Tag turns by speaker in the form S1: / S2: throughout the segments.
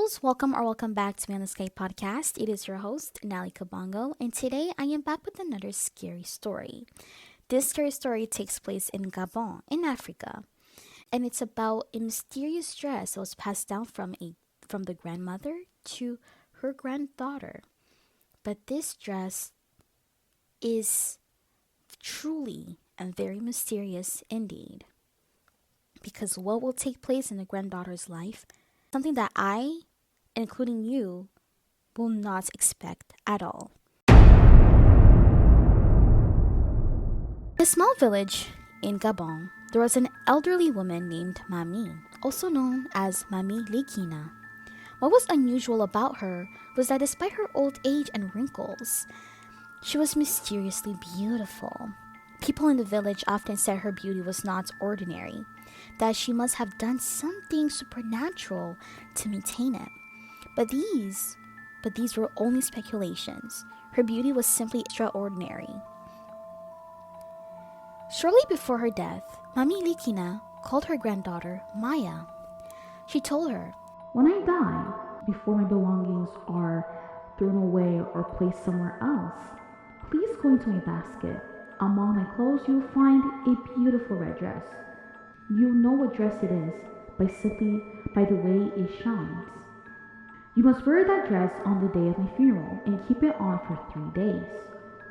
S1: girls, welcome back to Beyondtheskypodcast. It is your host, Nathali Kabongo, and today I am back with another scary story. This scary story takes place in Gabon, in Africa, and it's about a mysterious dress that was passed down from the grandmother to her granddaughter. But this dress is truly and very mysterious indeed, because what will take place in the granddaughter's life, something that I, including you, will not expect at all. In a small village in Gabon, there was an elderly woman named Mami, also known as Mami Likina. What was unusual about her was that despite her old age and wrinkles, she was mysteriously beautiful. People in the village often said her beauty was not ordinary, that she must have done something supernatural to maintain it. But these were only speculations. Her beauty was simply extraordinary. Shortly before her death, Mami Likina called her granddaughter Maya. She told her,
S2: "When I die, before my belongings are thrown away or placed somewhere else, please go into my basket. Among my clothes, you'll find a beautiful red dress. You'll know what dress it is by the way it shines. You must wear that dress on the day of my funeral and keep it on for 3 days.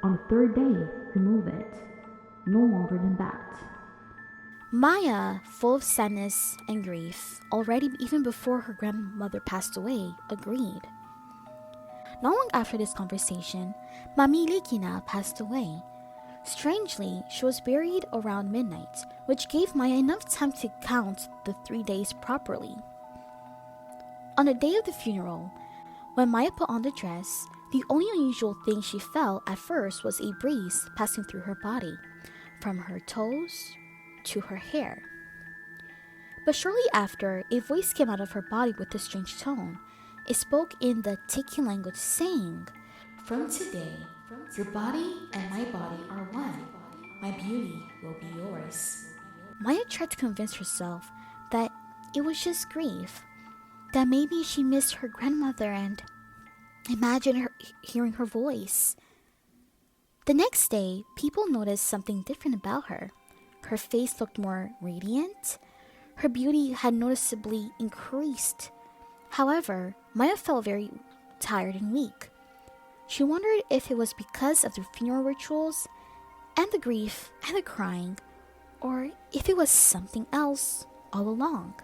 S2: On the third day, remove it. No longer than that."
S1: Maya, full of sadness and grief, already even before her grandmother passed away, agreed. Not long after this conversation, Mami Likina passed away. Strangely, she was buried around midnight, which gave Maya enough time to count the 3 days properly. On the day of the funeral, when Maya put on the dress, the only unusual thing she felt at first was a breeze passing through her body, from her toes to her hair. But shortly after, a voice came out of her body with a strange tone. It spoke in the Tiki language, saying, "From today, your body and my body are one. My beauty will be yours." Maya tried to convince herself that it was just grief, that maybe she missed her grandmother and imagined her hearing her voice. The next day, people noticed something different about her. Her face looked more radiant. Her beauty had noticeably increased. However, Maya felt very tired and weak. She wondered if it was because of the funeral rituals and the grief and the crying, or if it was something else all along.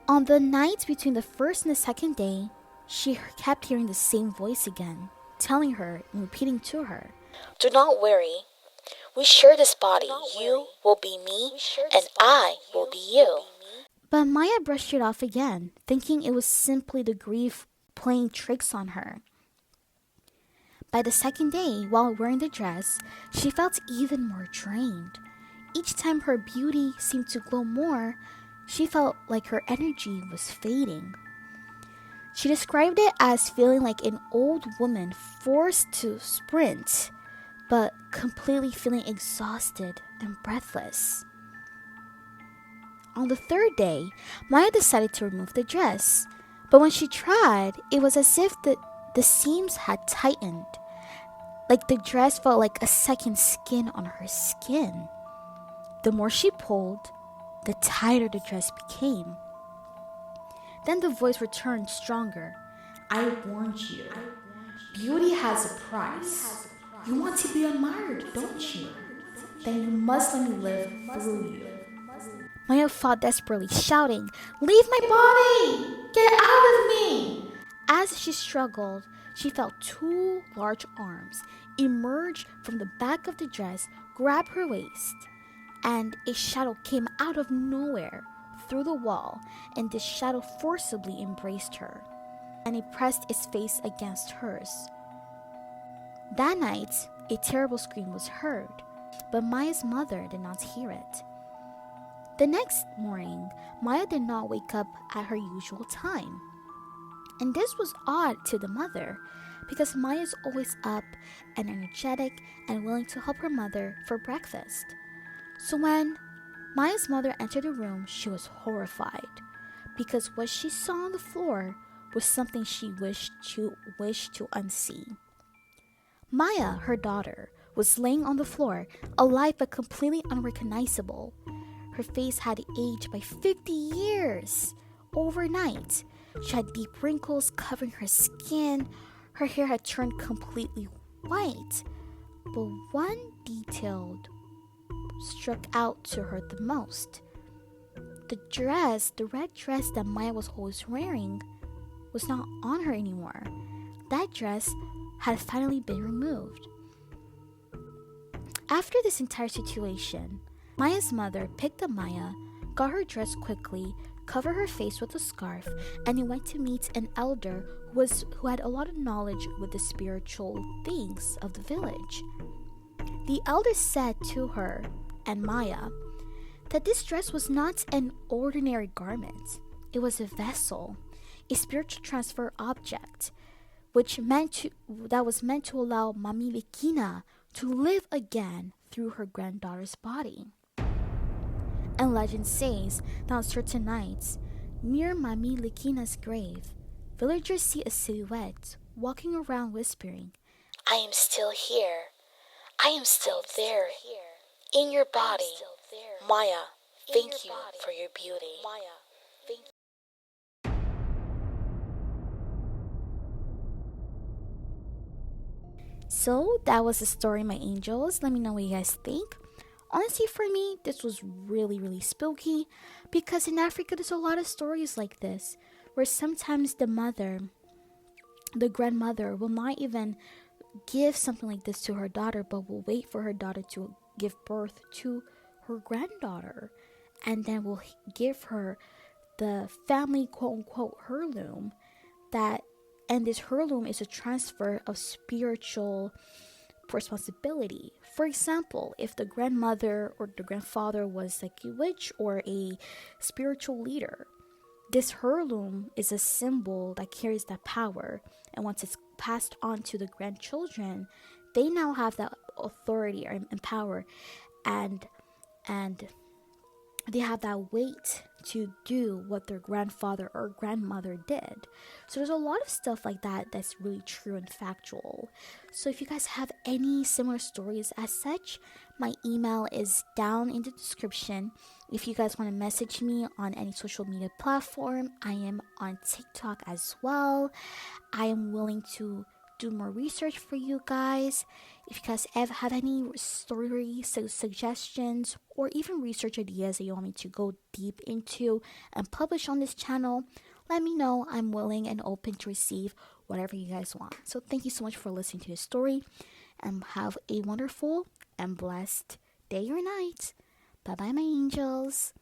S1: On the night between the first and the second day, she kept hearing the same voice again, telling her and repeating to her, "Do not worry. We share this body. You will be me, and I will be you." But Maya brushed it off again, thinking it was simply the grief playing tricks on her. By the second day, while wearing the dress, she felt even more drained. Each time her beauty seemed to glow more, she felt like her energy was fading. She described it as feeling like an old woman forced to sprint, but completely feeling exhausted and breathless. On the third day, Maya decided to remove the dress, but when she tried, it was as if the seams had tightened, like the dress felt like a second skin on her skin. The more she pulled, the tighter the dress became. Then the voice returned stronger. "I warned you. Beauty has a price. You want to be admired, don't you? Then you must let me live through you." Maya fought desperately, shouting, "Leave my body! Get out of me!" As she struggled, she felt 2 large arms emerge from the back of the dress, grab her waist, and a shadow came out of nowhere through the wall, and this shadow forcibly embraced her, and it pressed its face against hers. That night, a terrible scream was heard, but Maya's mother did not hear it. The next morning, Maya did not wake up at her usual time. And this was odd to the mother, because Maya is always up and energetic and willing to help her mother for breakfast. So when Maya's mother entered the room, she was horrified. because what she saw on the floor was something she wished to unsee. Maya, her daughter, was laying on the floor, alive but completely unrecognizable. Her face had aged by 50 years overnight. She had deep wrinkles covering her skin. Her hair had turned completely white. But one detail struck out to her the most. The red dress that Maya was always wearing, was not on her anymore. That dress had finally been removed. After this entire situation, Maya's mother picked up Maya, got her dressed quickly, covered her face with a scarf, and he went to meet an elder who had a lot of knowledge with the spiritual things of the village. The elder said to her and Maya that this dress was not an ordinary garment. It was a vessel, a spiritual transfer object, that was meant to allow Mami Likina to live again through her granddaughter's body. And legend says that on certain nights, near Mami Likina's grave, villagers see a silhouette walking around whispering, "I am still here. I am still there. In your body. Maya, thank you for your beauty." So that was the story, my angels. Let me know what you guys think. Honestly, for me, this was really, really spooky because in Africa, there's a lot of stories like this where sometimes the grandmother, will not even give something like this to her daughter, but will wait for her daughter to give birth to her granddaughter, and then will give her the family quote-unquote heirloom and this heirloom is a transfer of spiritual responsibility. For example, if the grandmother or the grandfather was like a witch or a spiritual leader, this heirloom is a symbol that carries that power, and once it's passed on to the grandchildren, they now have that authority and power, and they have that weight to do what their grandfather or grandmother did. So there's a lot of stuff like that that's really true and factual. So if you guys have any similar stories as such, my email is down in the description. If you guys want to message me on any social media platform, I am on TikTok as well. I am willing to do more research for you guys. If you guys ever have any story suggestions or even research ideas that you want me to go deep into and publish on this channel, let me know. I'm willing and open to receive whatever you guys want. So thank you so much for listening to this story, and have a wonderful and blessed day or night. Bye bye, my angels.